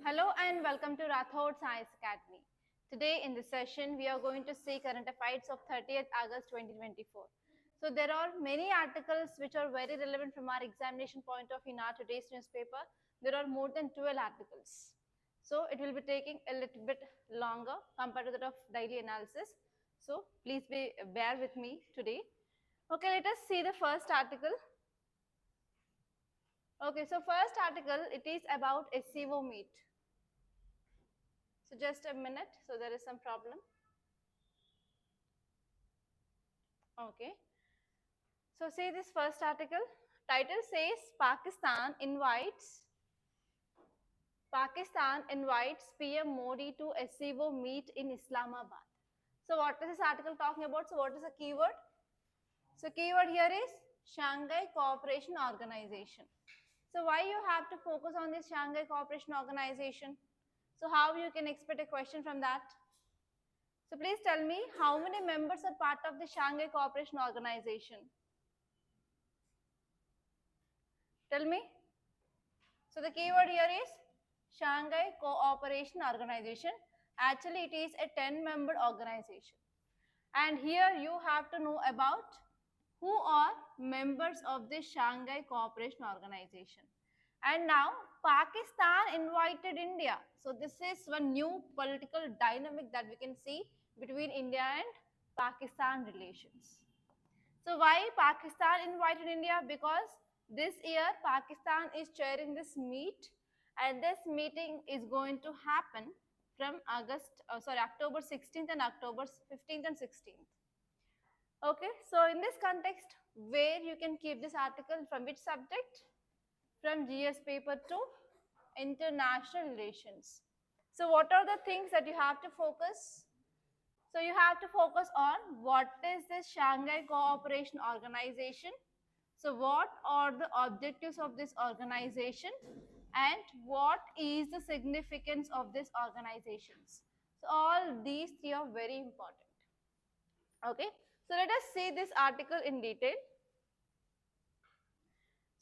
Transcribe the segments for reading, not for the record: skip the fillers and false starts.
Hello and welcome to Rathods Science Academy. Today in this session, we are going to see current affairs of 30th August 2024. So there are many articles which are very relevant from our examination point of view in our today's newspaper. There are more than 12 articles. So it will be taking a little bit longer compared to that of daily analysis. So please bear with me today. Okay, let us see the first article. Okay, so first article, it is about SCO meet. So just a minute, so there is some problem. Okay. So see this first article. Title says Pakistan invites PM Modi to SCO meet in Islamabad. So what is this article talking about? So what is the keyword? So keyword here is Shanghai Cooperation Organization. So why you have to focus on this Shanghai Cooperation Organization? So how you can expect a question from that? So please tell me how many members are part of the Shanghai Cooperation Organization? Tell me. So the keyword here is Shanghai Cooperation Organization. Actually, it is a 10-member organization. And here you have to know about who are members of this Shanghai Cooperation Organization. And now Pakistan invited India. So this is one new political dynamic that we can see between India and Pakistan relations. So why Pakistan invited India? Because this year Pakistan is chairing this meet, and this meeting is going to happen from October 16th and October 15th and 16th. Okay, so in this context, where you can keep this article from which subject? From GS paper to international relations. So what are the things that you have to focus? So you have to focus on what is this Shanghai Cooperation Organization. So what are the objectives of this organization and what is the significance of this organizations? So all these three are very important. Okay, so let us see this article in detail.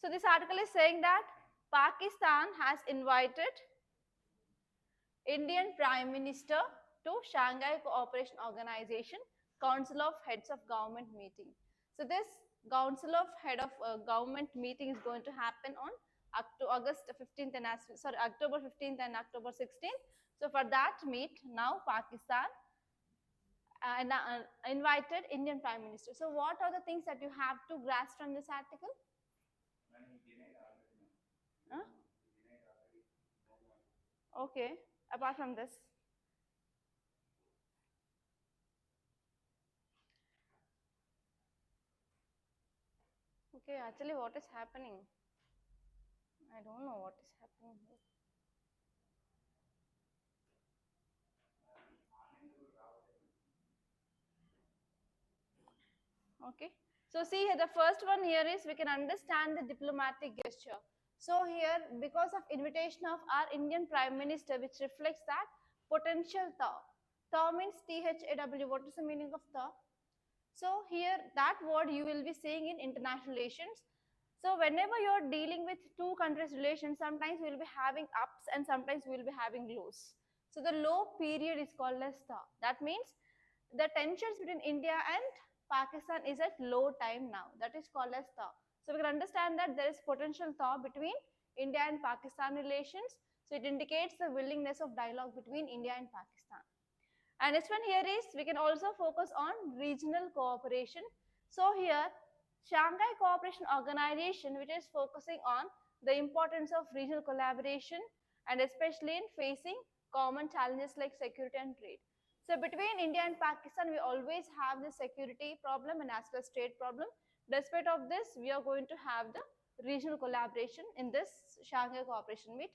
So this article is saying that Pakistan has invited Indian Prime Minister to Shanghai Cooperation Organization Council of Heads of Government meeting. So this Council of Head of Government meeting is going to happen on October 15th and October 16th. So for that meet, now Pakistan invited Indian Prime Minister. So what are the things that you have to grasp from this article? Huh? Okay, apart from this. Okay, actually what is happening? I don't know what is happening here. Okay, so see here, the first one here is we can understand the diplomatic gesture. So here, because of invitation of our Indian Prime Minister, which reflects that potential thaw. Thaw means THAW. What is the meaning of thaw? So here, that word you will be seeing in international relations. So whenever you're dealing with two countries' relations, sometimes we will be having ups and sometimes we will be having lows. So the low period is called as thaw. That means the tensions between India and Pakistan is at low time now. That is called as thaw. So we can understand that there is potential thaw between India and Pakistan relations. So it indicates the willingness of dialogue between India and Pakistan. And next one here is we can also focus on regional cooperation. So here Shanghai Cooperation Organization, which is focusing on the importance of regional collaboration and especially in facing common challenges like security and trade. So between India and Pakistan, we always have the security problem and as well as trade problem. Despite of this, we are going to have the regional collaboration in this Shanghai Cooperation meet.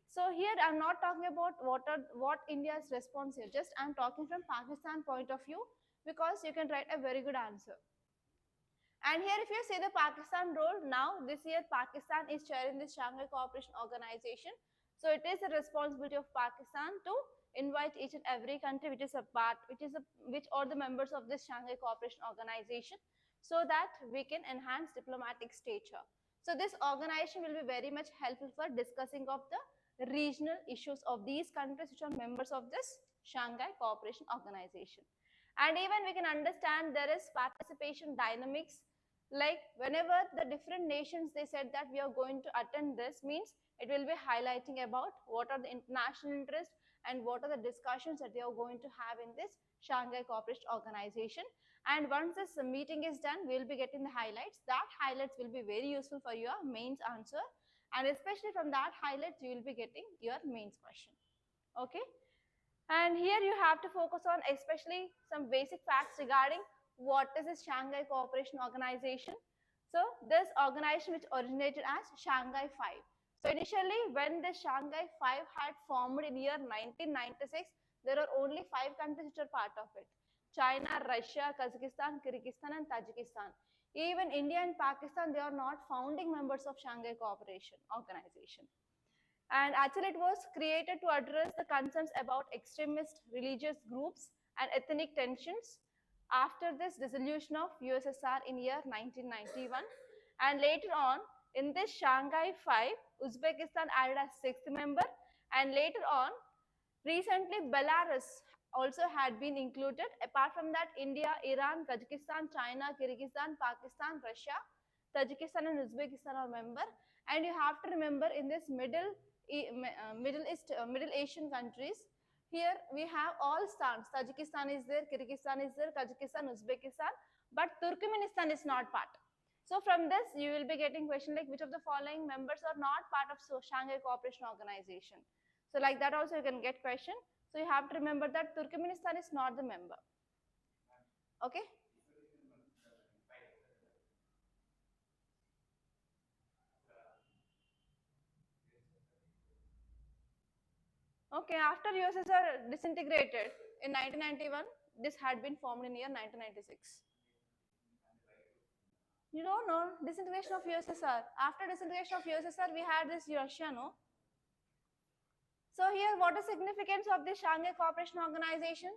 So here I'm not talking about what India's response here. Just I'm talking from Pakistan point of view because you can write a very good answer. And here if you see the Pakistan role, now this year Pakistan is chairing this Shanghai Cooperation Organization. So it is the responsibility of Pakistan to invite each and every country which are the members of this Shanghai Cooperation Organization so that we can enhance diplomatic stature. So this organization will be very much helpful for discussing of the regional issues of these countries which are members of this Shanghai Cooperation Organization. And even we can understand there is participation dynamics, like whenever the different nations they said that we are going to attend this, means it will be highlighting about what are the international interests and what are the discussions that they are going to have in this Shanghai Cooperation Organization. And once this meeting is done, we will be getting the highlights. That highlights will be very useful for your mains answer, and especially from that highlights you will be getting your mains question. Okay, and here you have to focus on especially some basic facts regarding what is this Shanghai Cooperation Organization. So this organization which originated as Shanghai 5. So initially when the Shanghai 5 had formed in year 1996, there are only 5 countries which are part of it: China, Russia, Kazakhstan, Kyrgyzstan and Tajikistan. Even India and Pakistan, they are not founding members of Shanghai Cooperation Organization. And actually it was created to address the concerns about extremist religious groups and ethnic tensions after this dissolution of USSR in year 1991. And later on, in this Shanghai 5, Uzbekistan added as 6th member, and later on, recently Belarus also had been included. Apart from that, India, Iran, Kazakhstan, China, Kyrgyzstan, Pakistan, Russia, Tajikistan and Uzbekistan are member. And you have to remember in this Middle Asian countries, here we have all stans. Tajikistan is there, Kyrgyzstan is there, Kazakhstan, Uzbekistan, but Turkmenistan is not part. So from this you will be getting question like which of the following members are not part of Shanghai Cooperation Organization. So like that also you can get question. So you have to remember that Turkmenistan is not the member. Okay. Okay, after USSR disintegrated in 1991, this had been formed in year 1996. You don't know disintegration of USSR. After disintegration of USSR, we had this Russia, no? So here, what is significance of the Shanghai Cooperation Organization?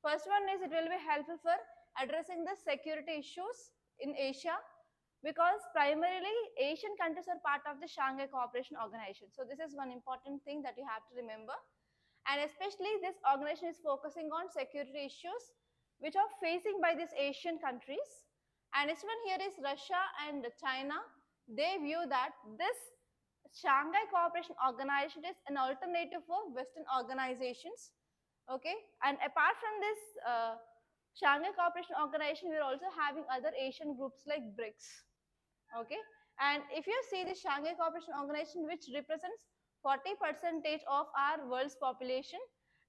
First one is it will be helpful for addressing the security issues in Asia, because primarily Asian countries are part of the Shanghai Cooperation Organization. So this is one important thing that you have to remember. And especially this organization is focusing on security issues which are facing by these Asian countries. And this one here is Russia and China. They view that this Shanghai Cooperation Organization is an alternative for Western organizations. Okay, and apart from this Shanghai Cooperation Organization, we are also having other Asian groups like BRICS. Okay, and if you see the Shanghai Cooperation Organization, which represents 40% of our world's population,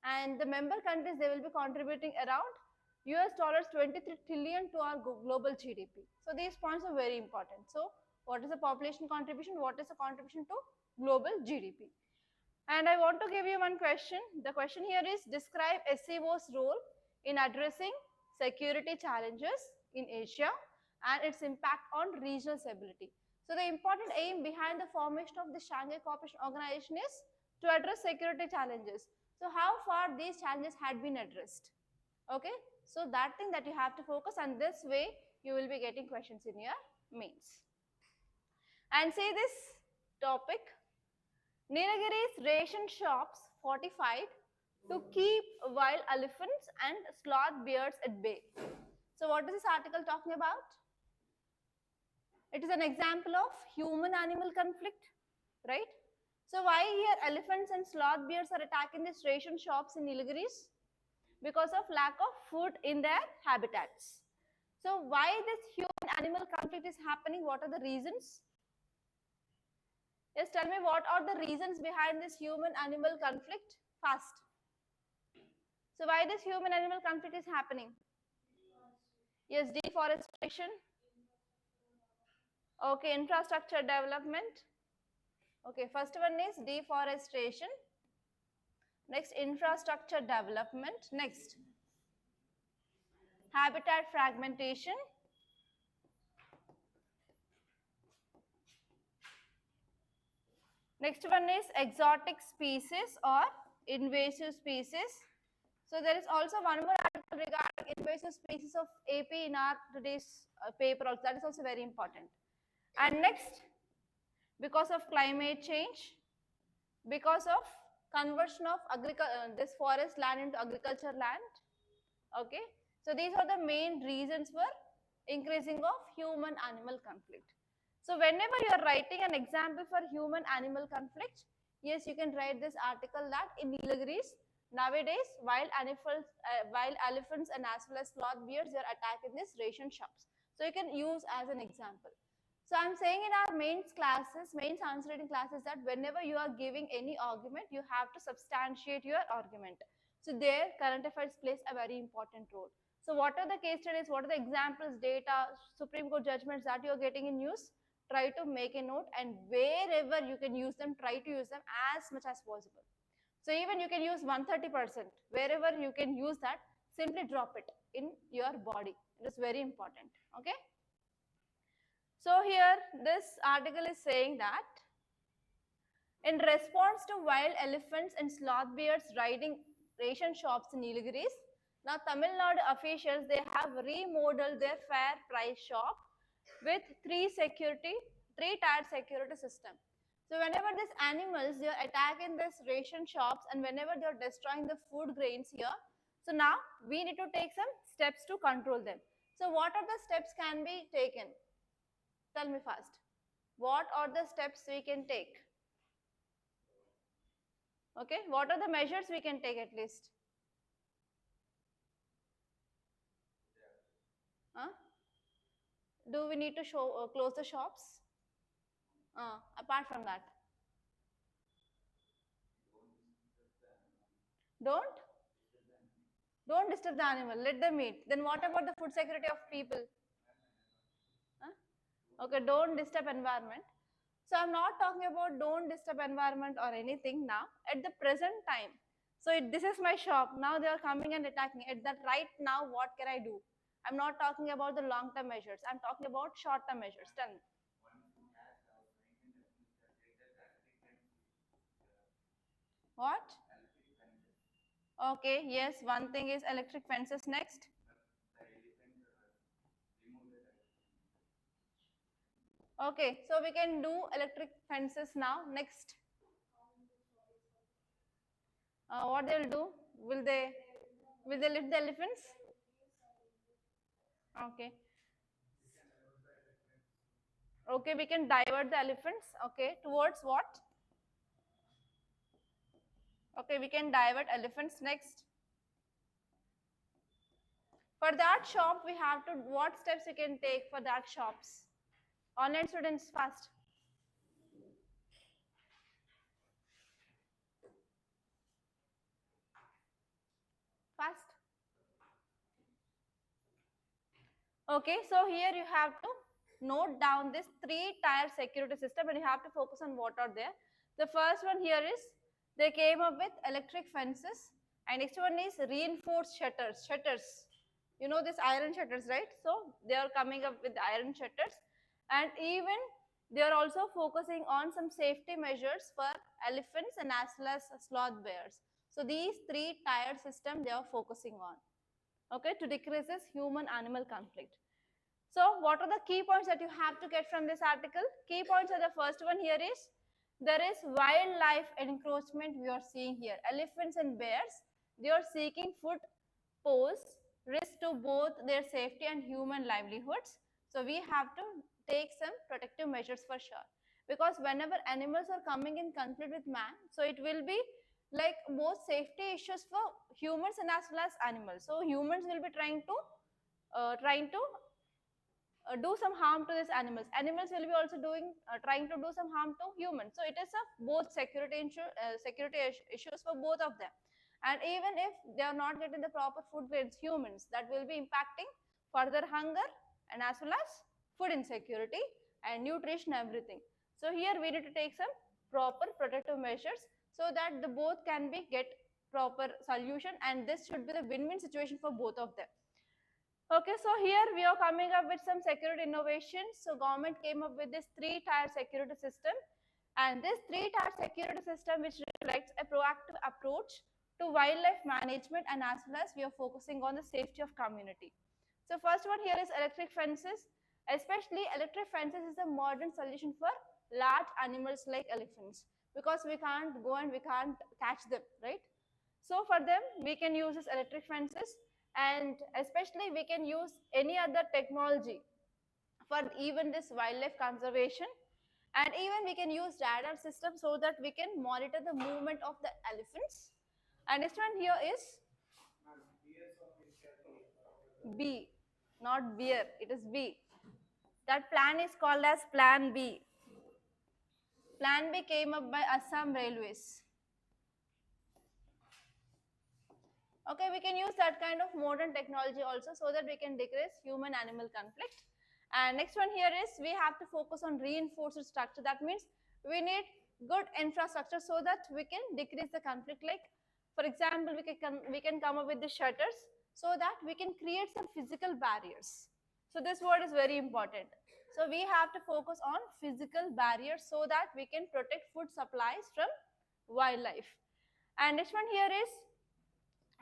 and the member countries, they will be contributing around US dollars 23 trillion to our global GDP. So these points are very important. So what is the population contribution? What is the contribution to global GDP? And I want to give you one question. The question here is describe SCO's role in addressing security challenges in Asia and its impact on regional stability. So the important aim behind the formation of the Shanghai Cooperation Organization is to address security challenges. So how far these challenges had been addressed? Okay, so that thing that you have to focus, and this way you will be getting questions in your mains. And say this topic: Nilagiri's ration shops fortified to keep wild elephants and sloth bears at bay. So what is this article talking about? It is an example of human-animal conflict, right? So why here elephants and sloth bears are attacking these ration shops in Nilgiris? Because of lack of food in their habitats. So why this human-animal conflict is happening? What are the reasons? Yes, tell me what are the reasons behind this human-animal conflict? Fast. So why this human-animal conflict is happening? Yes, deforestation. Okay, infrastructure development. Okay, first one is deforestation. Next, infrastructure development. Next, habitat fragmentation. Next one is exotic species or invasive species. So there is also one more article regarding invasive species of AP in our today's paper also. That is also very important. And next, because of climate change. Because of conversion of this forest land into agriculture land. Okay, so these are the main reasons for increasing of human animal conflict. So whenever you are writing an example for human animal conflict, yes, you can write this article that in Nilgiris nowadays wild elephants and as well as sloth bears are attacking these ration shops. So you can use as an example. So I'm saying in our mains answer writing classes, that whenever you are giving any argument, you have to substantiate your argument. So there, current affairs plays a very important role. So what are the case studies, what are the examples, data, Supreme Court judgments that you are getting in news? Try to make a note, and wherever you can use them, try to use them as much as possible. So even you can use 130%, wherever you can use that, simply drop it in your body. It is very important. Okay. So here this article is saying that in response to wild elephants and sloth bears raiding ration shops in Nilgiris, now Tamil Nadu officials, they have remodeled their fair price shop with three-tiered security system. So whenever these animals, they are attacking these ration shops, and whenever they are destroying the food grains here, so now we need to take some steps to control them. So what are the steps can be taken? Tell me fast. What are the steps we can take? Okay, what are the measures we can take at least? Huh? Do we need to close the shops? Apart from that, don't don't disturb the animal. Let them eat. Then what about the food security of people? Huh? Okay, don't disturb environment. So I'm not talking about don't disturb environment or anything now. At the present time, so this is my shop. Now they are coming and attacking. At that right now, what can I do? I'm not talking about the long-term measures. I'm talking about short-term measures. Tell me. What? Okay, yes, one thing is electric fences. Next. Okay, so we can do electric fences now. Next. What they'll do? Will they lift the elephants? Okay. Okay, we can divert the elephants. Okay, towards what? Okay, we can divert elephants. Next. For that shop, we have to, what steps we can take for that shops? Online students, fast. Fast. Okay, so here you have to note down this three-tier security system, and you have to focus on what are there. The first one here is they came up with electric fences, and next one is reinforced shutters. Shutters, you know this iron shutters, right? So they are coming up with iron shutters, and even they are also focusing on some safety measures for elephants and as well as sloth bears. So these three-tier system they are focusing on. Okay, to decrease this human-animal conflict. So what are the key points that you have to get from this article? Key points are the first one here is, there is wildlife encroachment we are seeing here. Elephants and bears, they are seeking food, pose risk to both their safety and human livelihoods. So we have to take some protective measures for sure. Because whenever animals are coming in conflict with man, so it will be like both safety issues for humans and as well as animals. So humans will be trying to do some harm to these animals. Animals will be also trying to do some harm to humans. So it is a both security issues for both of them. And even if they are not getting the proper food grains, humans, that will be impacting further hunger and as well as food insecurity and nutrition, everything. So here we need to take some proper protective measures so that the both can be get proper solution, and this should be the win-win situation for both of them. Okay, so here we are coming up with some security innovations. So government came up with this three-tier security system, and this three-tier security system which reflects a proactive approach to wildlife management, and as well as we are focusing on the safety of community. So first one here is electric fences. Especially electric fences is a modern solution for large animals like elephants, because we can't go and we can't catch them, right? So for them, we can use this electric fences, and especially we can use any other technology for even this wildlife conservation, and even we can use radar system so that we can monitor the movement of the elephants. And this one here is B, not beer, it is B. That plan is called as Plan B. Plan B came up by Assam Railways. Okay, we can use that kind of modern technology also so that we can decrease human-animal conflict. And next one here is we have to focus on reinforced structure. That means we need good infrastructure so that we can decrease the conflict. Like, for example, we can come up with the shutters so that we can create some physical barriers. So this word is very important. So we have to focus on physical barriers so that we can protect food supplies from wildlife. And next one here is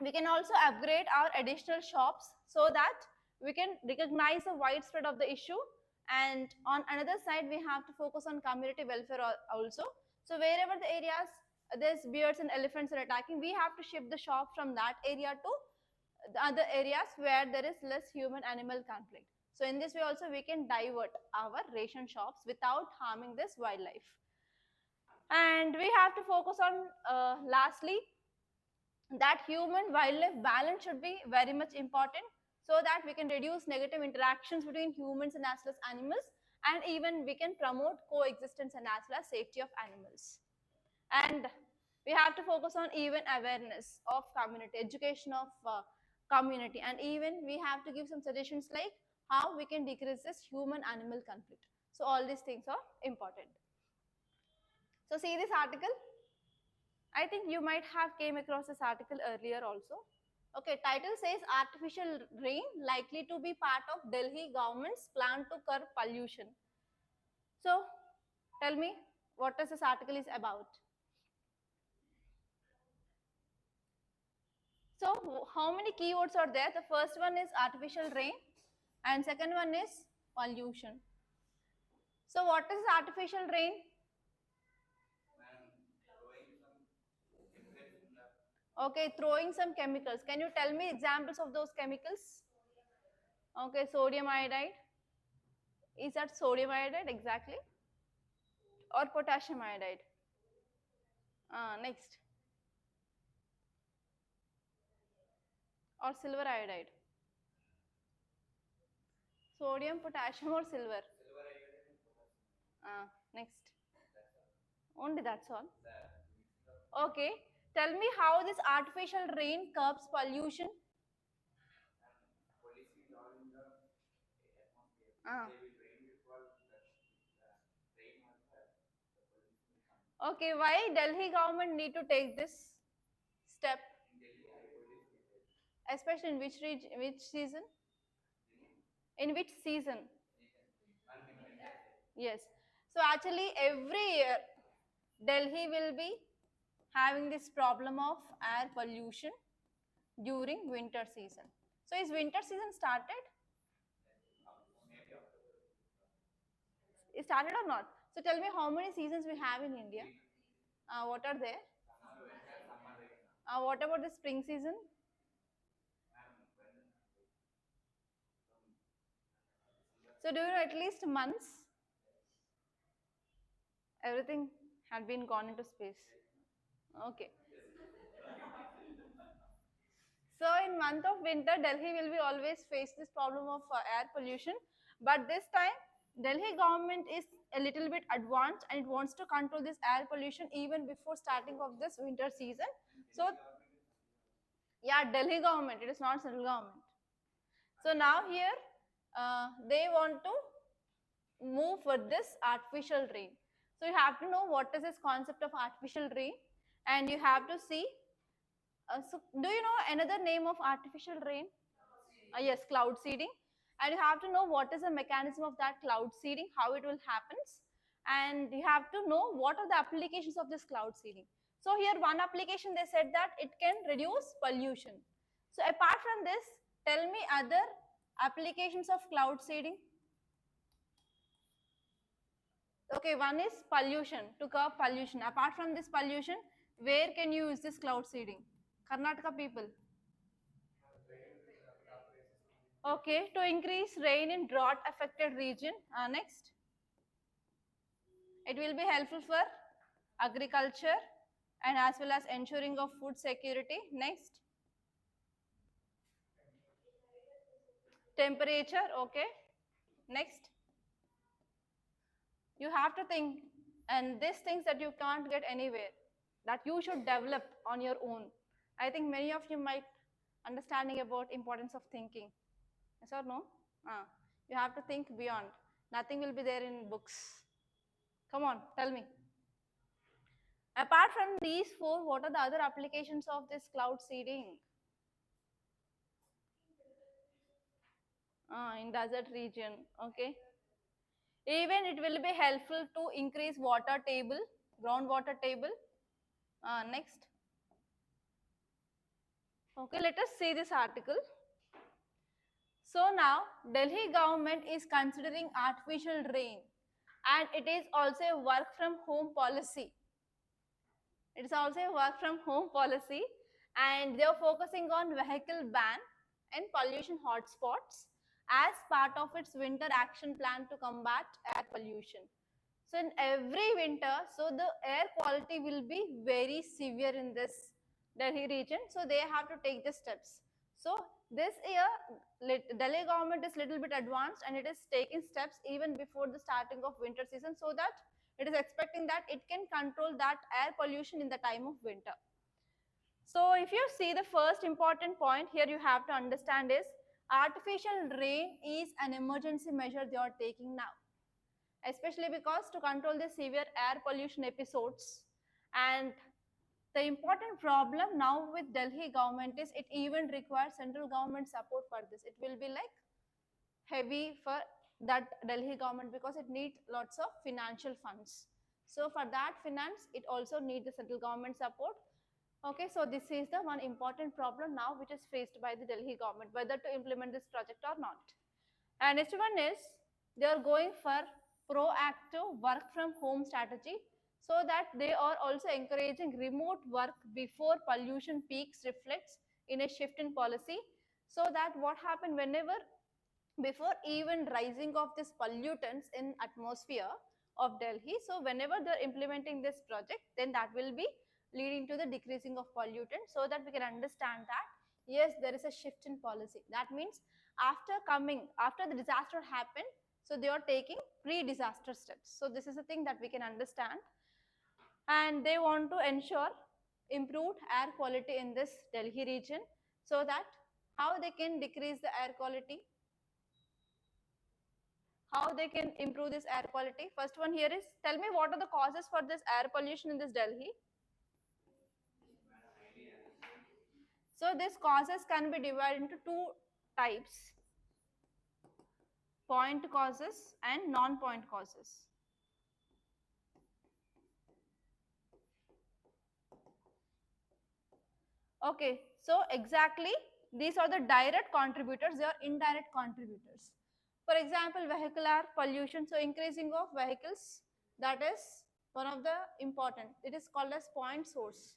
we can also upgrade our additional shops so that we can recognize the widespread of the issue. And on another side, we have to focus on community welfare also. So wherever the areas there's bears and elephants are attacking, we have to shift the shop from that area to the other areas where there is less human animal conflict. So in this way also we can divert our ration shops without harming this wildlife. And we have to focus on lastly that human wildlife balance should be very much important so that we can reduce negative interactions between humans and as well as animals, and even we can promote coexistence and as well as safety of animals. And we have to focus on even awareness of community, education of community, and even we have to give some suggestions like how we can decrease this human animal conflict. So all these things are important. So see this article. I think you might have came across this article earlier also. Okay, title says artificial rain likely to be part of Delhi government's plan to curb pollution. So tell me what this article is about. So how many keywords are there? The first one is artificial rain and second one is pollution. So what is artificial rain? Okay, throwing some chemicals. Can you tell me examples of those chemicals? Okay, sodium iodide. Is that sodium iodide exactly? Or potassium iodide? Next. Or silver iodide? Sodium, potassium or silver? Next. Only that's all. Okay. Tell me how this artificial rain curbs pollution. Ah. Okay, why Delhi government need to take this step? Especially in which season? In which season? Yes. So actually every year Delhi will be having this problem of air pollution during winter season. So is winter season started? It started or not? So tell me how many seasons we have in India? What are they? What about the spring season? So do you know at least months? Everything had been gone into space. Okay. So in month of winter, Delhi will be always face this problem of air pollution. But this time, Delhi government is a little bit advanced and it wants to control this air pollution even before starting of this winter season. So yeah, Delhi government, it is not central government. So now here, they want to move for this artificial rain. So you have to know what is this concept of artificial rain, and you have to see. So do you know another name of artificial rain? Yes, cloud seeding. And you have to know what is the mechanism of that cloud seeding, how it will happen, and you have to know what are the applications of this cloud seeding. So here one application they said that it can reduce pollution. So apart from this, tell me other applications of cloud seeding. Okay, one is pollution, to curb pollution. Apart from this pollution, where can you use this cloud seeding? Karnataka people. Okay, to increase rain in drought affected region. Next, it will be helpful for agriculture and as well as ensuring of food security. Next, temperature. Okay. Next, you have to think, and these things that you can't get anywhere, that you should develop on your own. I think many of you might understanding about importance of thinking. Yes or no? You have to think beyond. Nothing will be there in books. Come on, tell me. Apart from these four, what are the other applications of this cloud seeding? In desert region, okay. Even it will be helpful to increase water table, groundwater table. Next. Okay, let us see this article. So now, Delhi government is considering artificial rain and it is also a work from home policy. It is also a work from home policy and they are focusing on vehicle ban and pollution hotspots as part of its winter action plan to combat air pollution. So in every winter, so the air quality will be very severe in this Delhi region. So they have to take the steps. So this year, Delhi government is little bit advanced and it is taking steps even before the starting of winter season so that it is expecting that it can control that air pollution in the time of winter. So if you see the first important point here you have to understand is artificial rain is an emergency measure they are taking now, especially because to control the severe air pollution episodes. And the important problem now with Delhi government is it even requires central government support for this. It will be like heavy for that Delhi government because it needs lots of financial funds. So for that finance, it also needs the central government support. Okay, so this is the one important problem now which is faced by the Delhi government, whether to implement this project or not. And next one is they are going for proactive work from home strategy so that they are also encouraging remote work before pollution peaks reflects in a shift in policy, so that what happened whenever before even rising of these pollutants in atmosphere of Delhi. So whenever they're implementing this project, then that will be leading to the decreasing of pollutants so that we can understand that yes, there is a shift in policy. That means after the disaster happened, so they are taking pre-disaster steps. So this is the thing that we can understand. And they want to ensure improved air quality in this Delhi region so that how they can decrease the air quality, how they can improve this air quality. First one here is, tell me what are the causes for this air pollution in this Delhi. So these causes can be divided into two types: point causes and non-point causes. Okay, so exactly these are the direct contributors, they are indirect contributors. For example, vehicular pollution, so increasing of vehicles, that is one of the important. It is called as point source.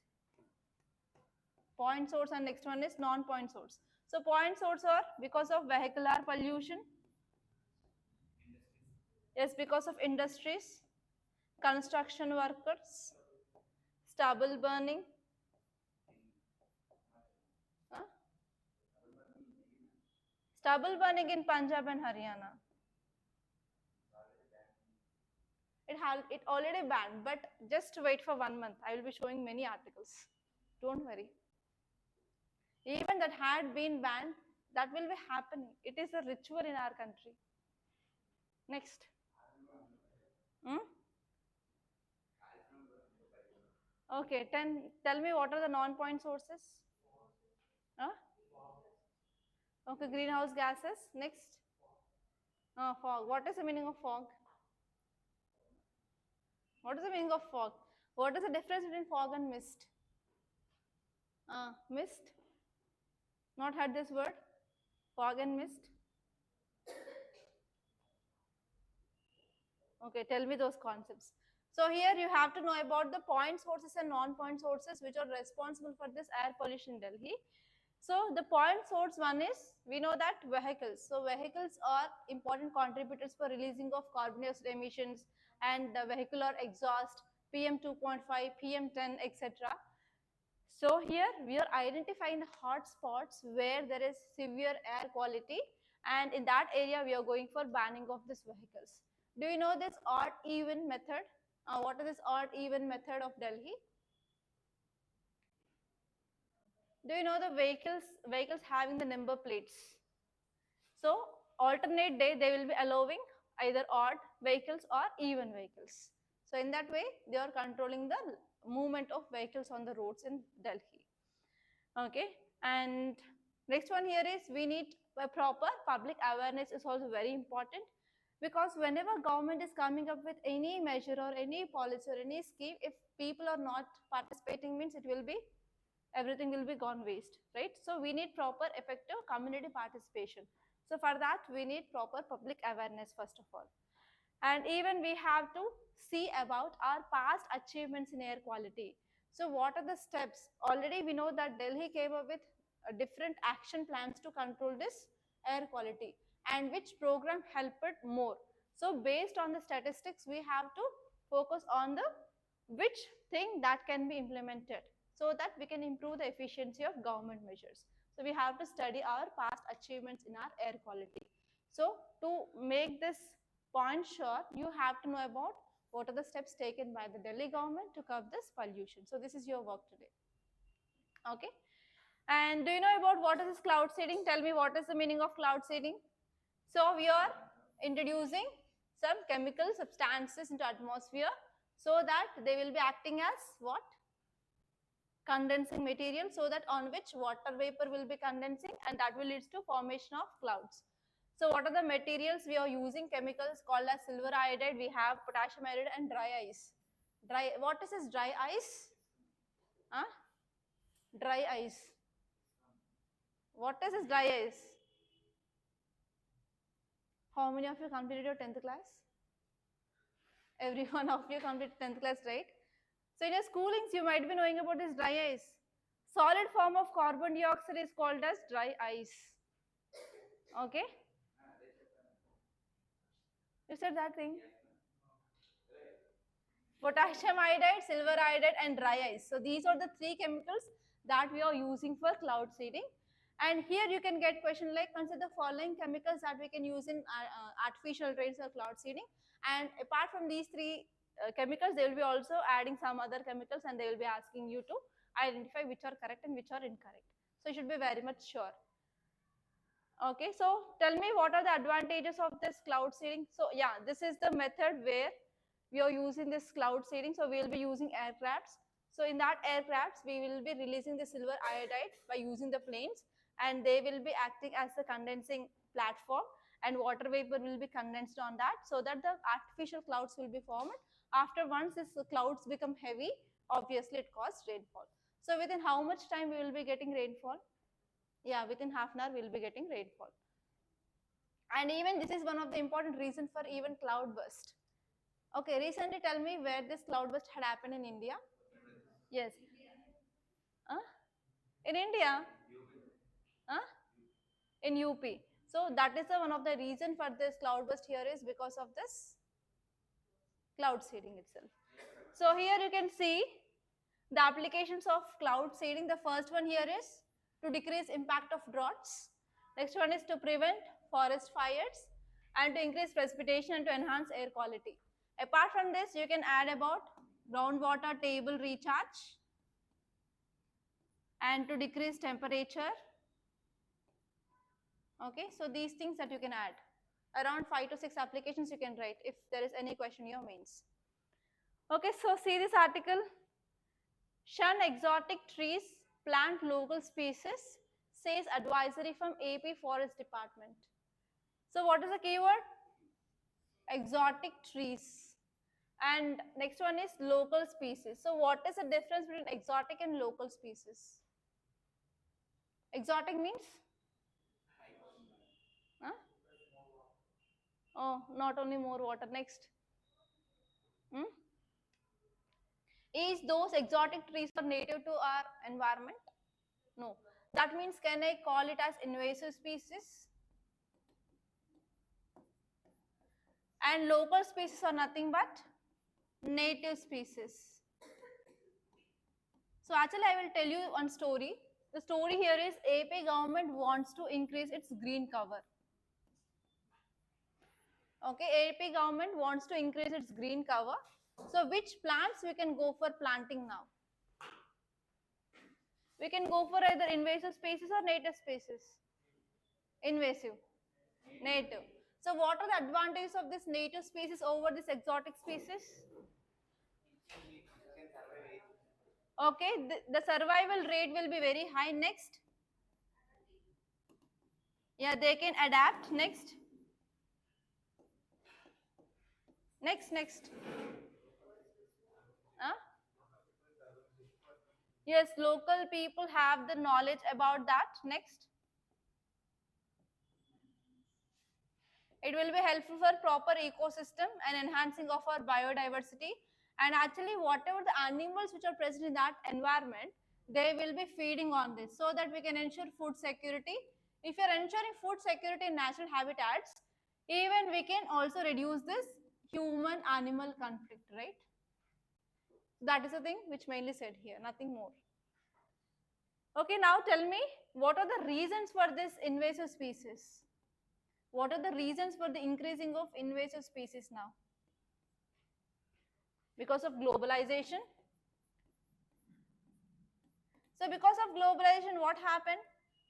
Point source, and next one is non-point source. So point source are because of vehicular pollution. Yes, because of industries, construction workers, stubble burning. Huh? Stubble burning in Punjab and Haryana. It already banned, but just wait for 1 month. I will be showing many articles. Don't worry. Even that had been banned, that will be happening. It is a ritual in our country. Next. Hmm? Okay, tell me what are the non-point sources? Huh? Okay, greenhouse gases. Next. Fog. What is the meaning of fog? What is the meaning of fog? What is the difference between fog and mist? Mist. Not heard this word? Fog and mist. Okay, tell me those concepts. So here you have to know about the point sources and non-point sources which are responsible for this air pollution in Delhi. So the point source one is, we know that vehicles. So vehicles are important contributors for releasing of carbon dioxide emissions and the vehicular exhaust, PM 2.5, PM 10, etc. So here we are identifying the hot spots where there is severe air quality, and in that area we are going for banning of these vehicles. Do you know this odd even method? What is this odd even method of Delhi? Do you know the vehicles having the number plates? So alternate day they will be allowing either odd vehicles or even vehicles. So in that way they are controlling the movement of vehicles on the roads in Delhi. Okay, and next one here is, we need a proper public awareness is also very important, because whenever government is coming up with any measure or any policy or any scheme, if people are not participating, means it will be, everything will be gone waste, right? So we need proper effective community participation. So for that we need proper public awareness first of all. And even we have to see about our past achievements in air quality. So what are the steps? Already we know that Delhi came up with different action plans to control this air quality, and which program helped more. So based on the statistics we have to focus on the which thing that can be implemented, so that we can improve the efficiency of government measures. So we have to study our past achievements in our air quality. So to make this point sure, you have to know about what are the steps taken by the Delhi government to curb this pollution. So this is your work today. Okay. And do you know about what is this cloud seeding? Tell me what is the meaning of cloud seeding. So we are introducing some chemical substances into atmosphere so that they will be acting as what? Condensing material, so that on which water vapor will be condensing, and that will lead to formation of clouds. So what are the materials we are using? Chemicals called as silver iodide, we have potassium iodide, and dry ice. What is this dry ice? Huh? Dry ice. What is this dry ice? How many of you completed your 10th class? Every one of you completed 10th class, right? So in your schoolings, you might be knowing about this dry ice. Solid form of carbon dioxide is called as dry ice. Okay? You said that thing? Potassium iodide, silver iodide, and dry ice. So these are the three chemicals that we are using for cloud seeding. And here you can get question like, consider the following chemicals that we can use in artificial rains or cloud seeding. And apart from these three chemicals, they will be also adding some other chemicals, and they will be asking you to identify which are correct and which are incorrect. So you should be very much sure. Okay, so tell me what are the advantages of this cloud seeding. So yeah, this is the method where we are using this cloud seeding. So we will be using aircrafts. So in that aircrafts, we will be releasing the silver iodide by using the planes, and they will be acting as a condensing platform, and water vapor will be condensed on that, so that the artificial clouds will be formed. After once these clouds become heavy, obviously it causes rainfall. So within how much time we will be getting rainfall? Yeah, within half an hour we will be getting rainfall. And even this is one of the important reasons for even cloud burst. Okay, recently tell me where this cloud burst had happened in India. Yes. Huh? In India? Huh? In UP. So that is one of the reason for this cloud burst here is because of this cloud seeding itself. So here you can see the applications of cloud seeding. The first one here is to decrease impact of droughts. Next one is to prevent forest fires and to increase precipitation and to enhance air quality. Apart from this, you can add about groundwater table recharge and to decrease temperature. Okay, so these things that you can add. Around 5 to 6 applications you can write if there is any question in your mains. Okay, so see this article. Shun exotic trees, plant local species, says advisory from AP Forest Department. So what is the keyword? Exotic trees. And next one is local species. So what is the difference between exotic and local species? Exotic means? Huh? Oh, not only more water. Next. Hmm? Is those exotic trees are native to our environment? No. That means can I call it as invasive species? And local species are nothing but native species. So actually I will tell you one story. The story here is AP government wants to increase its green cover. Okay, AP government wants to increase its green cover. So which plants we can go for planting now? We can go for either invasive species or native species. Invasive, native. So what are the advantages of this native species over this exotic species? Okay, the survival rate will be very high. Next. Yeah, they can adapt. Next. Next. Huh? Yes, local people have the knowledge about that. Next. It will be helpful for proper ecosystem and enhancing of our biodiversity. And actually, whatever the animals which are present in that environment, they will be feeding on this so that we can ensure food security. If you are ensuring food security in natural habitats, even we can also reduce this human-animal conflict, right? That is the thing which mainly said here, nothing more. Okay, now tell me, what are the reasons for this invasive species? What are the reasons for the increasing of invasive species now? Because of globalization. So because of globalization, what happened?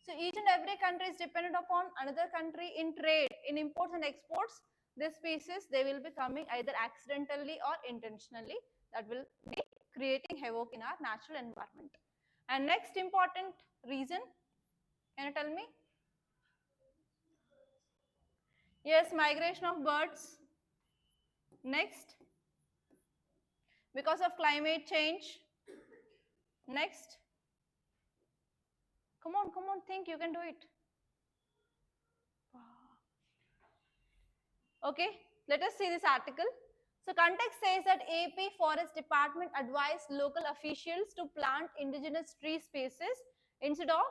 So each and every country is dependent upon another country in trade, in imports and exports. This species, they will be coming either accidentally or intentionally. That will be creating havoc in our natural environment. And next important reason, can you tell me? Yes, migration of birds. Next, because of climate change. Next, come on, think, you can do it. Okay, let us see this article. So context says that AP Forest Department advised local officials to plant indigenous tree species instead of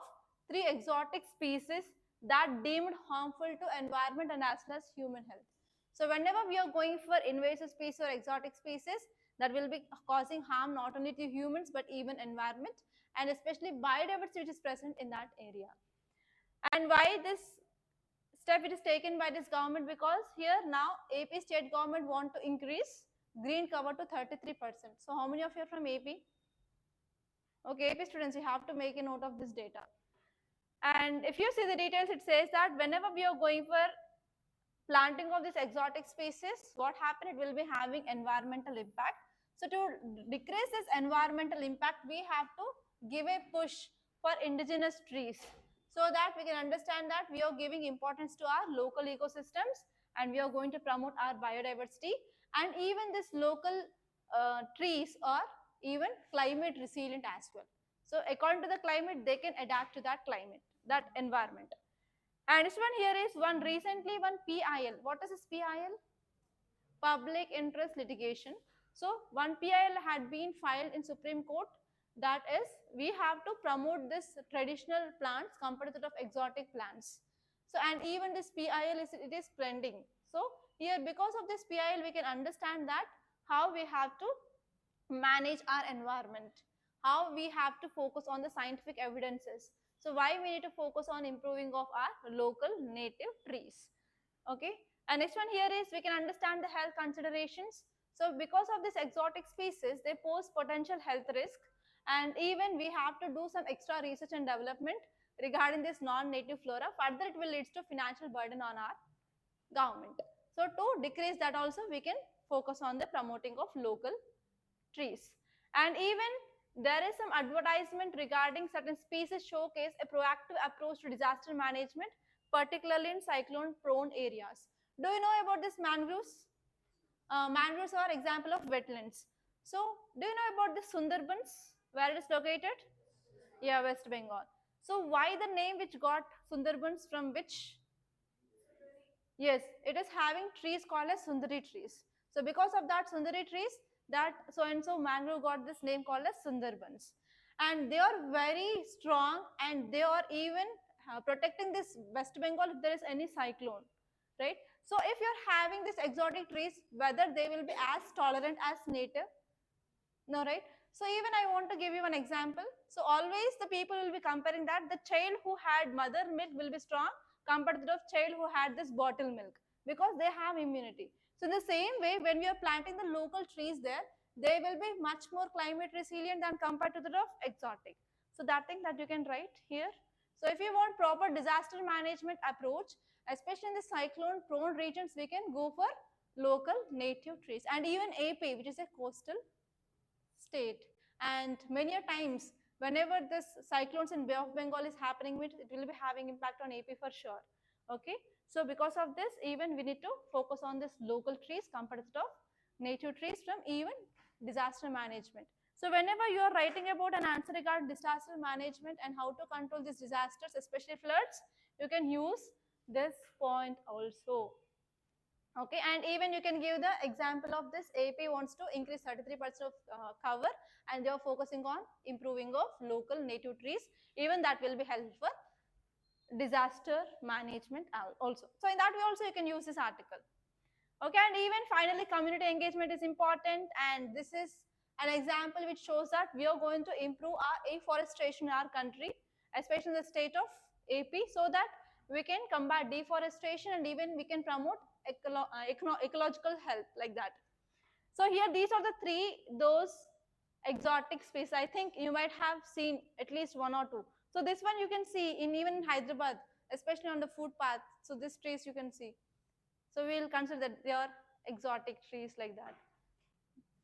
3 exotic species that deemed harmful to environment and as well as human health. So whenever we are going for invasive species or exotic species, that will be causing harm not only to humans but even environment and especially biodiversity which is present in that area. And why this step it is taken by this government? Because here now AP state government want to increase green cover to 33%. So how many of you are from AP? Okay, AP students, you have to make a note of this data. And if you see the details, it says that whenever we are going for planting of these exotic species, what happened? It will be having environmental impact. So to decrease this environmental impact, we have to give a push for indigenous trees so that we can understand that we are giving importance to our local ecosystems and we are going to promote our biodiversity, and even this local trees are even climate resilient as well. So according to the climate, they can adapt to that climate, that environment. And this one here is one recently one PIL. What is this PIL? Public interest litigation. So one PIL had been filed in Supreme Court. That is, we have to promote this traditional plants compared to the exotic plants. So and even this PIL is it is trending. So here because of this PIL we can understand that how we have to manage our environment, how we have to focus on the scientific evidences. So why we need to focus on improving of our local native trees. Okay, and next one here is we can understand the health considerations. So because of this exotic species, they pose potential health risk, and even we have to do some extra research and development regarding this non-native flora. Further it will lead to financial burden on our government. So to decrease that also we can focus on the promoting of local trees. And even there is some advertisement regarding certain species showcase a proactive approach to disaster management, particularly in cyclone prone areas. Do you know about this mangroves? Mangroves are example of wetlands. So do you know about the Sundarbans, where it is located? Yeah, West Bengal. So why the name which got Sundarbans from which? Yes, it is having trees called as Sundari trees. So because of that Sundari trees, that so and so mangrove got this name called as Sundarbans. And they are very strong, and they are even protecting this West Bengal if there is any cyclone, right? So if you're having these exotic trees, whether they will be as tolerant as native, no, right? So even I want to give you an example. So always the people will be comparing that the child who had mother milk will be strong compared to the child who had this bottle milk, because they have immunity. So in the same way, when we are planting the local trees there, they will be much more climate resilient than compared to the exotic. So that thing that you can write here. So if you want proper disaster management approach, especially in the cyclone prone regions, we can go for local native trees. And even AP, which is a coastal state, and many a times whenever this cyclones in Bay of Bengal is happening, it will be having impact on AP for sure. Okay, so because of this, even we need to focus on this local trees compared to native trees from even disaster management. So whenever you are writing about an answer regarding disaster management and how to control these disasters, especially floods, you can use this point also. Okay, and even you can give the example of this. AP wants to increase 33% of cover, and they are focusing on improving of local native trees. Even that will be helpful for disaster management also. So in that way also you can use this article. Okay, and even finally community engagement is important, and this is an example which shows that we are going to improve our afforestation in our country, especially in the state of AP, so that we can combat deforestation and even we can promote ecological health like that. So here these are the three those exotic species. I think you might have seen at least one or two. So this one you can see in even in Hyderabad, especially on the footpath. So these trees you can see. So we will consider that they are exotic trees like that.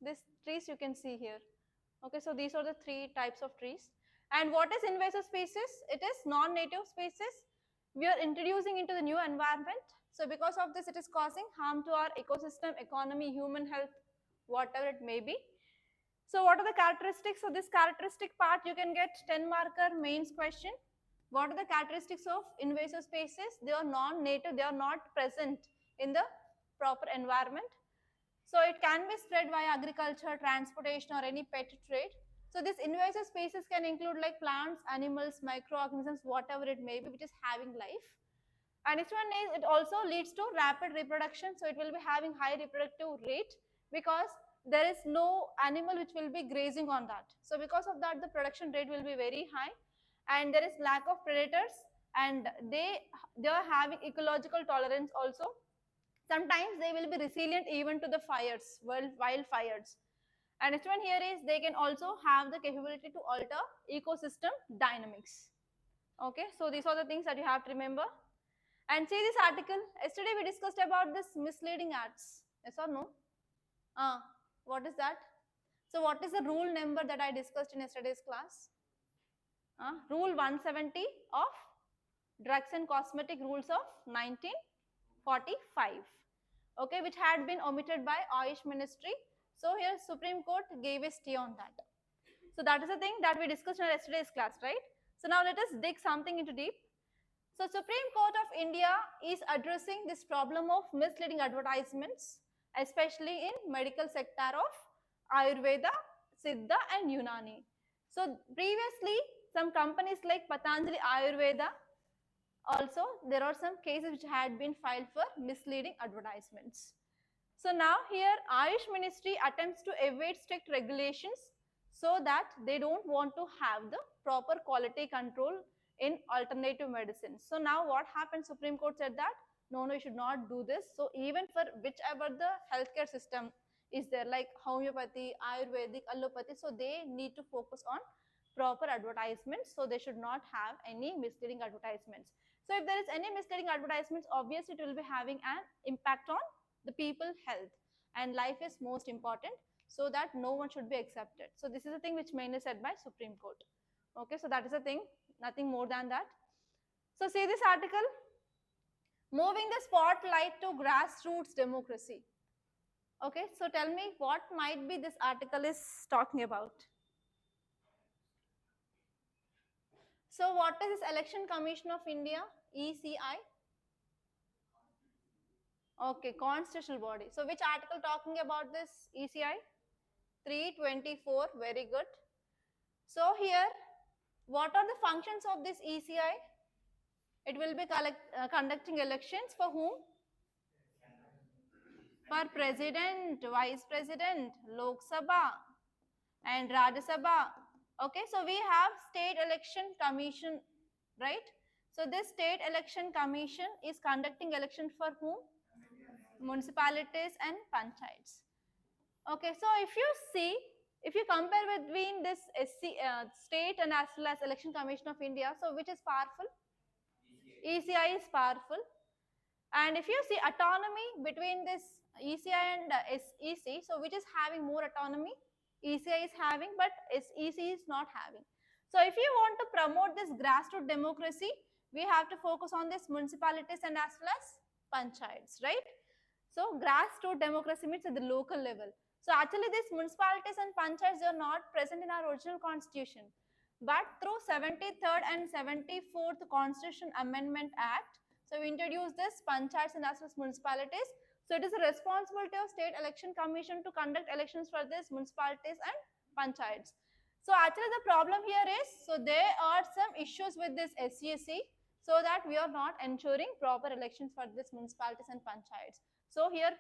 These trees you can see here. Okay, so these are the three types of trees. And what is invasive species? It is non-native species. We are introducing into the new environment. So because of this, it is causing harm to our ecosystem, economy, human health, whatever it may be. So what are the characteristics? So this characteristic part you can get 10 marker mains question. What are the characteristics of invasive species? They are non-native, they are not present in the proper environment. So it can be spread via agriculture, transportation, or any pet trade. So these invasive species can include like plants, animals, microorganisms, whatever it may be, which is having life. And next one is it also leads to rapid reproduction. So it will be having high reproductive rate because there is no animal which will be grazing on that. So because of that, the production rate will be very high, and there is lack of predators, and they are having ecological tolerance also. Sometimes they will be resilient even to the fires, wildfires. And next one here is they can also have the capability to alter ecosystem dynamics. Okay, so these are the things that you have to remember. And see this article. Yesterday we discussed about this misleading ads. Yes or no? What is that? So what is the rule number that I discussed in yesterday's class? Rule 170 of Drugs and Cosmetic Rules of 1945. Okay, which had been omitted by Ayush Ministry. So here Supreme Court gave a stay on that. So that is the thing that we discussed in yesterday's class, right? So now let us dig something into deep. So Supreme Court of India is addressing this problem of misleading advertisements, especially in medical sector of Ayurveda, Siddha and Unani. So previously, some companies like Patanjali Ayurveda, also there are some cases which had been filed for misleading advertisements. So now here Ayush Ministry attempts to evade strict regulations so that they don't want to have the proper quality control in alternative medicines. So now what happened, Supreme Court said that no, you should not do this. So even for whichever the healthcare system is there, like homeopathy, Ayurvedic, allopathy, so they need to focus on proper advertisements. So they should not have any misleading advertisements. So if there is any misleading advertisements, obviously it will be having an impact on the people health, and life is most important, so that no one should be accepted. So this is the thing which mainly said by Supreme Court. Okay, so that is the thing, nothing more than that. So see this article, moving the spotlight to grassroots democracy. Okay, so tell me what might be this article is talking about. So what is this Election Commission of India, ECI? Okay, constitutional body. So which article talking about this ECI? 324, very good. So here, what are the functions of this ECI? It will be conducting elections for whom? For president, vice president, Lok Sabha and Rajya Sabha. Okay, so we have state election commission, right? So this state election commission is conducting elections for whom? Municipalities and panchayats. Okay, so if you see, if you compare between this state and as well as Election Commission of India, so which is powerful? ECI is powerful. And if you see autonomy between this ECI and SEC, so which is having more autonomy? ECI is having, but SEC is not having. So if you want to promote this grassroots democracy, we have to focus on this municipalities and as well as panchayats, right? So grassroots democracy means at the local level. So actually these municipalities and panchayats are not present in our original constitution. But through 73rd and 74th Constitution Amendment Act, so we introduced this panchayats and as well as municipalities. So it is a responsibility of State Election Commission to conduct elections for these municipalities and panchayats. So actually the problem here is, so there are some issues with this SCSE, so that we are not ensuring proper elections for these municipalities and panchayats. So here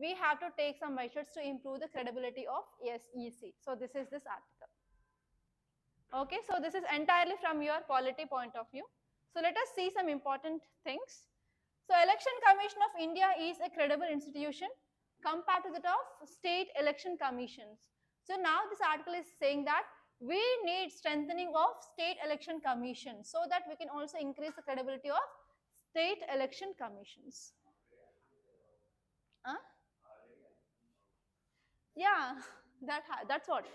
we have to take some measures to improve the credibility of SEC. So this is this article. Okay, so this is entirely from your polity point of view. So let us see some important things. So Election Commission of India is a credible institution compared to that of state election commissions. So now this article is saying that we need strengthening of state election commissions so that we can also increase the credibility of state election commissions. Huh? Yeah, that's what.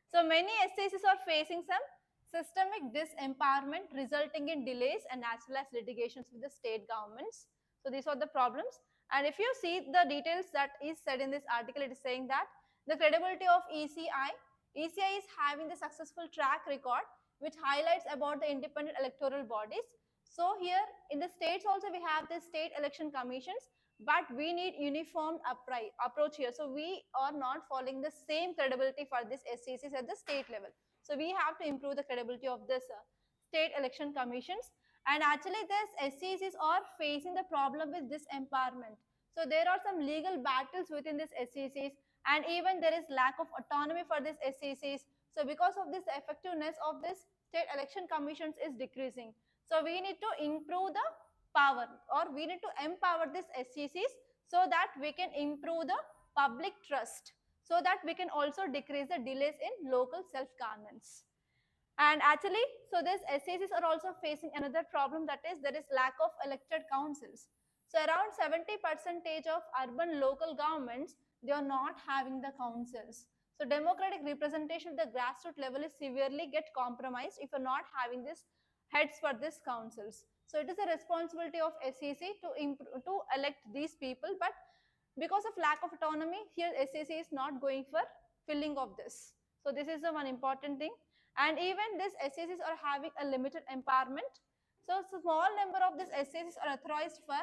So many SCCs are facing some systemic disempowerment resulting in delays and as well as litigations with the state governments. So these are the problems. And if you see the details that is said in this article, it is saying that the credibility of ECI is having the successful track record which highlights about the independent electoral bodies. So here in the states also we have the state election commissions, but we need uniform approach here. So we are not following the same credibility for this SCCs at the state level. So we have to improve the credibility of this state election commissions. And actually this SCCs are facing the problem with disempowerment. So there are some legal battles within this SCCs, and even there is lack of autonomy for this SCCs. So because of this, the effectiveness of this state election commissions is decreasing. So we need to improve the power, or we need to empower this SCCs so that we can improve the public trust, so that we can also decrease the delays in local self-governance. And actually, so these SCCs are also facing another problem, that is there is lack of elected councils. So around 70% of urban local governments, they are not having the councils. So democratic representation at the grassroots level is severely get compromised if you're not having this heads for these councils. So it is a responsibility of SCC to elect these people, but because of lack of autonomy, here SCC is not going for filling of this. So this is the one important thing. And even these SCCs are having a limited empowerment. So small number of these SCCs are authorized for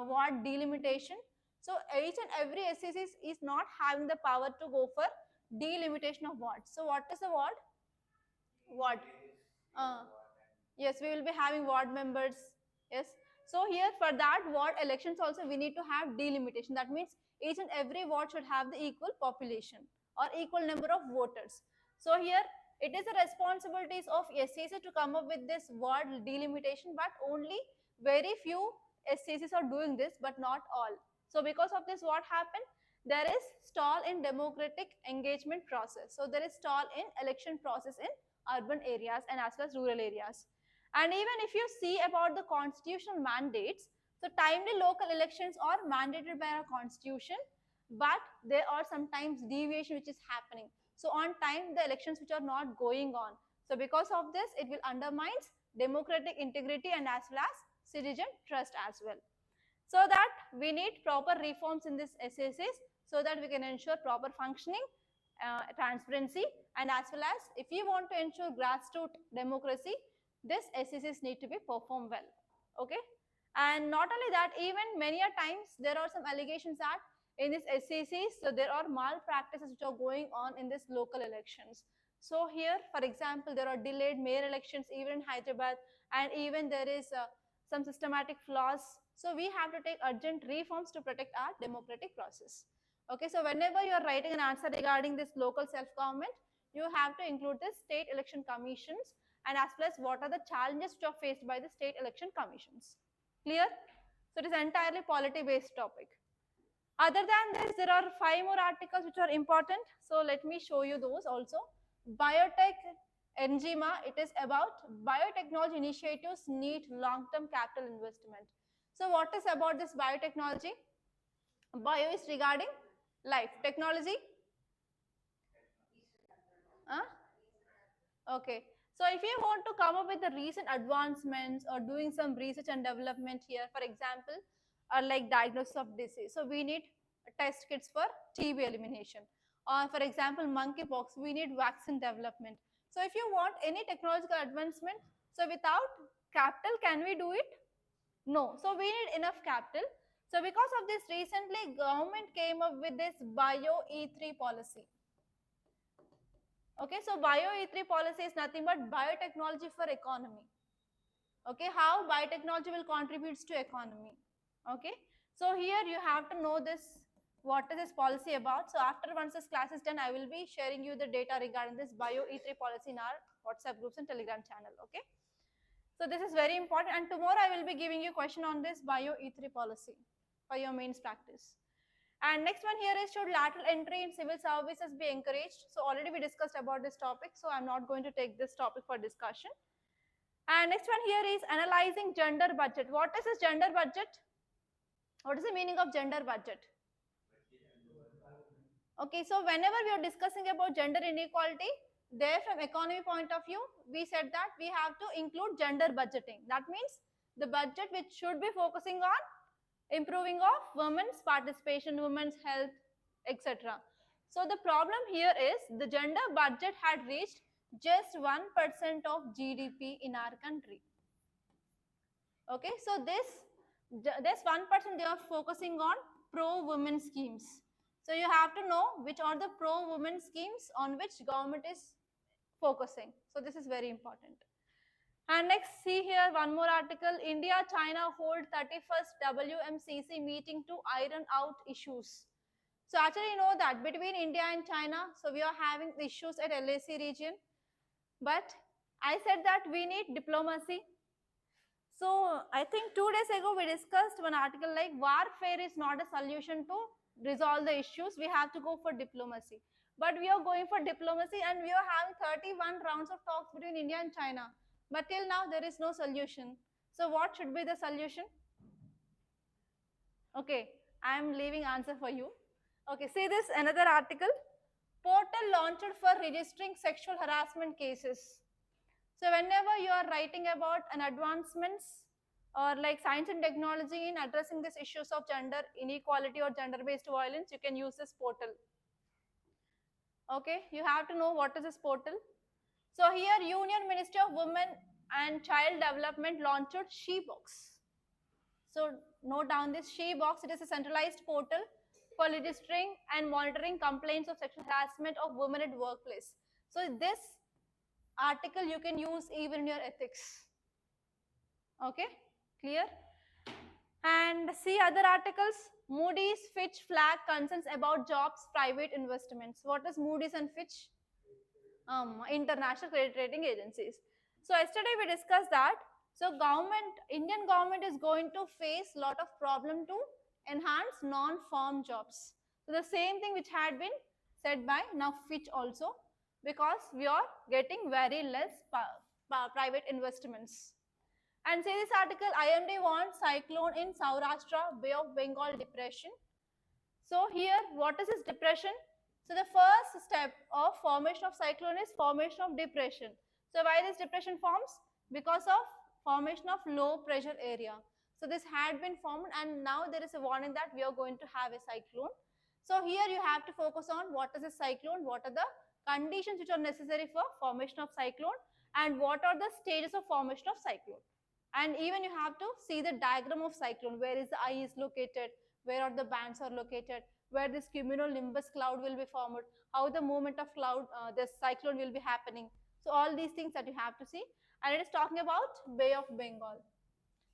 ward delimitation. So each and every SCC is not having the power to go for delimitation of wards. So what is the ward? Ward. Yes, we will be having ward members. Yes. So here for that ward elections also we need to have delimitation. That means each and every ward should have the equal population or equal number of voters. So here it is the responsibilities of SCC to come up with this ward delimitation, but only very few SCCs are doing this, but not all. So because of this, what happened? There is stall in democratic engagement process. So there is stall in election process in urban areas and as well as rural areas. And even if you see about the constitutional mandates, so timely local elections are mandated by our constitution, but there are sometimes deviation which is happening. So on time, the elections which are not going on. So because of this, it will undermine democratic integrity and as well as citizen trust as well. So that we need proper reforms in this SSS so that we can ensure proper functioning, transparency, and as well as if you want to ensure grassroots democracy, this SSS need to be performed well. Okay. And not only that, even many a times there are some allegations that in this SCCs, so there are malpractices which are going on in this local elections. So here, for example, there are delayed mayor elections even in Hyderabad, and even there is some systematic flaws. So we have to take urgent reforms to protect our democratic process. Okay, so whenever you are writing an answer regarding this local self-government, you have to include the state election commissions and as well as what are the challenges which are faced by the state election commissions. Clear? So it is entirely polity based topic. Other than this, there are 5 more articles which are important. So let me show you those also. Biotech NGMA, it is about biotechnology initiatives need long-term capital investment. So what is about this biotechnology? Bio is regarding life. Technology? Huh? Okay. So if you want to come up with the recent advancements or doing some research and development here, for example, like diagnosis of disease. So we need test kits for TB elimination. Or for example, monkeypox, we need vaccine development. So if you want any technological advancement, so without capital, can we do it? No. So we need enough capital. So because of this, recently government came up with this Bio E3 policy. Okay, so Bio E3 policy is nothing but biotechnology for economy. Okay, how biotechnology will contribute to economy. Okay, so here you have to know this, what is this policy about. So after once this class is done, I will be sharing you the data regarding this Bio E3 policy in our WhatsApp groups and Telegram channel. Okay, so this is very important, and tomorrow I will be giving you question on this Bio E3 policy for your mains practice. And next one here is, should lateral entry in civil services be encouraged? So already we discussed about this topic, so I'm not going to take this topic for discussion. And next one here is analyzing gender budget. What is this gender budget? What is the meaning of gender budget? Okay, so whenever we are discussing about gender inequality, there from economy point of view, we said that we have to include gender budgeting. That means the budget which should be focusing on improving of women's participation, women's health, etc. So the problem here is the gender budget had reached just 1% of GDP in our country. Okay, so this 1% they are focusing on pro-women schemes. So you have to know which are the pro-women schemes on which government is focusing. So this is very important. And next, see here one more article. India, China hold 31st WMCC meeting to iron out issues. So actually you know that between India and China, so we are having issues at LAC region. But I said that we need diplomacy. So I think 2 days ago we discussed one article like warfare is not a solution to resolve the issues. We have to go for diplomacy. But we are going for diplomacy and we are having 31 rounds of talks between India and China. But till now there is no solution. So what should be the solution? Okay, I am leaving answer for you. Okay, see this another article. Portal launched for registering sexual harassment cases. So whenever you are writing about an advancements or like science and technology in addressing these issues of gender inequality or gender-based violence, you can use this portal. Okay, you have to know what is this portal. So here Union Ministry of Women and Child Development launched SheBox. So note down this SheBox. It is a centralized portal for registering and monitoring complaints of sexual harassment of women at workplace. So this article you can use even in your ethics. Okay, clear? And see other articles. Moody's, Fitch flag concerns about jobs, private investments. What is Moody's and Fitch? International credit rating agencies. So yesterday we discussed that. So Indian government is going to face lot of problem to enhance non-farm jobs. So the same thing which had been said by now Fitch also, because we are getting very less private investments. And say this article, IMD warns cyclone in Saurashtra, Bay of Bengal depression. So here, what is this depression? So the first step of formation of cyclone is formation of depression. So why this depression forms? Because of formation of low pressure area. So this had been formed and now there is a warning that we are going to have a cyclone. So here you have to focus on what is a cyclone, what are the conditions which are necessary for formation of cyclone, and what are the stages of formation of cyclone. And even you have to see the diagram of cyclone, where is the eye is located, where are the bands are located, where this cumulonimbus cloud will be formed, how the movement of cloud, this cyclone will be happening. So all these things that you have to see. And it is talking about Bay of Bengal.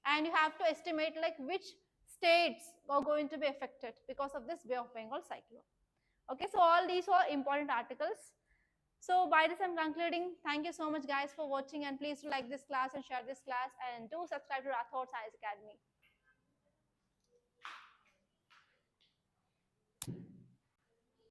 And you have to estimate like which states are going to be affected because of this Bay of Bengal cyclone. Okay, so all these are important articles. So by this I'm concluding. Thank you so much guys for watching, and please do like this class and share this class, and do subscribe to Rathods Science Academy.